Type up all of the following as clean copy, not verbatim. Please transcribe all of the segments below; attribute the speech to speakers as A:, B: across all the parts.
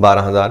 A: 12,000.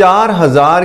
A: 4,000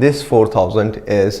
A: this 4,000 is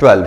A: 12.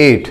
A: 8.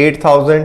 A: 8,000،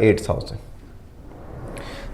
A: 8,000.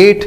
A: 8.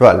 A: 12.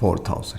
A: 4,000.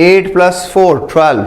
A: 8 + 4 12.